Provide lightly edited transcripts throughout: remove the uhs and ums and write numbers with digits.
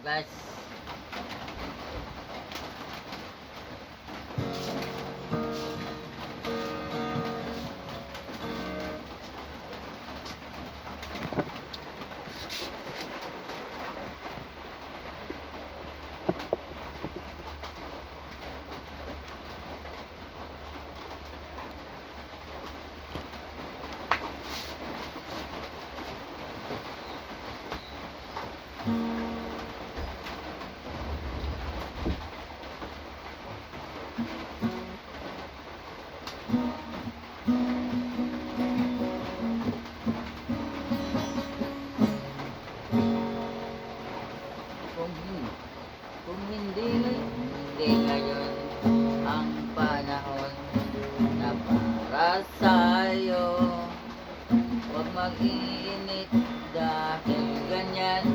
guys. Kung hindi ngayon ang panahon na para sa'yo. Huwag mag-iinit dahil ganyan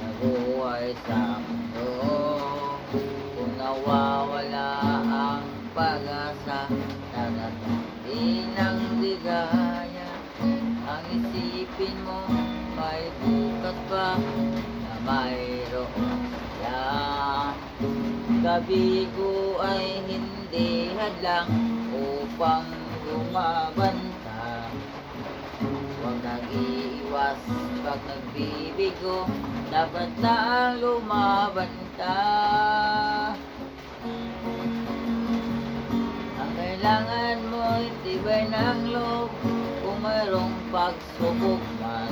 nabuhay sa mundo. Kung nawawala ang pag-asa, naranasin ng ligaya. Ang isipin mo may bukas pa na mayroon siya. Gabi ko ay hindi hadlang upang lumaban ka. Huwag nag-iiwas pag nagbibigo, dapat na lumaban ka. Ang kailangan mo tibay ng loob kung mayroong pagsubok man.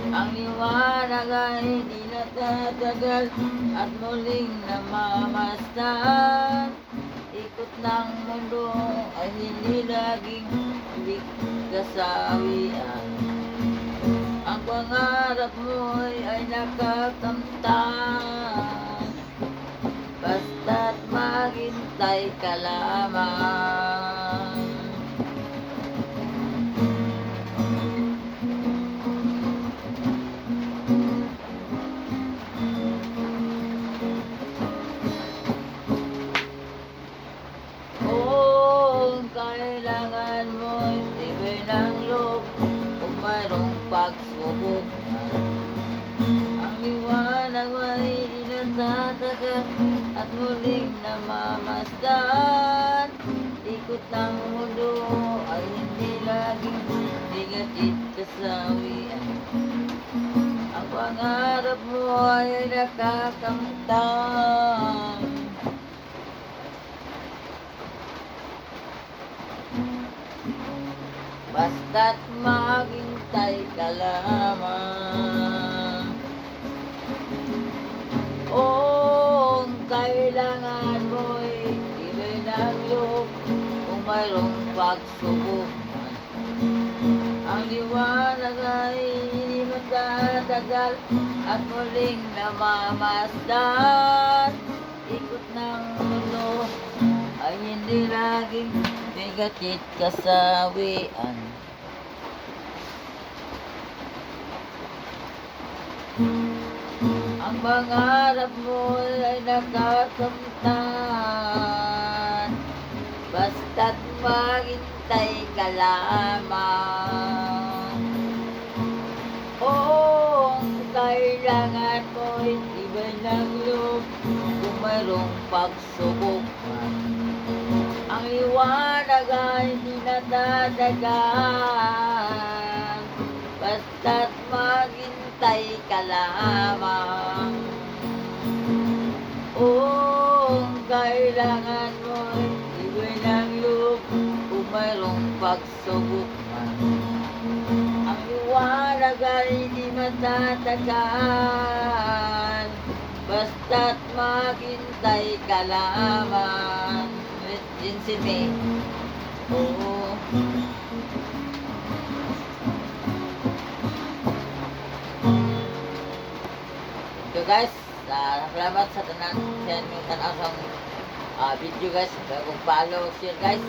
Ang liwanag ay di natatagal at muling namamasdan. Ikot ng mundo ay hindi laging kasawian. Ang pangarap mo ay nakakamtan, basta't maghintay ka lamang. Kailangan mo tibay ng loob kung mayroong pagsubok man. Ang liwanag ay inatatagal at muling namamasdan. Ikot ng mundo ay hindi laging bigat at kasawian. Ang pangarap mo ay nakakamtan, basta't maghintay ka lamang. Ang kailangan mo'y tibay ng loob kung mayroong pagsubok man. Ang liwanag ay hindi matatagal at muling namamasdan. Ikot ng mundo ay hindi laging bigatit kasawian. Ang pangarap mo ay nakakamtan, basta't maghintay ka lamang. Ang kailangan mo ay tibay ng loob kung mayroong pagsubok man. Ang liwanag ay di natatagal, basta't maghintay ka lamang. Ang kailangan mo ay tibay ng loob kung mayroong pagsubok man. Ang liwanag ay di matatagal, basta't maghintay ka lamang. Insime. Oo. So guys, salamat sa tanan sa inyong tanaw sa video guys. Kung follow, share guys.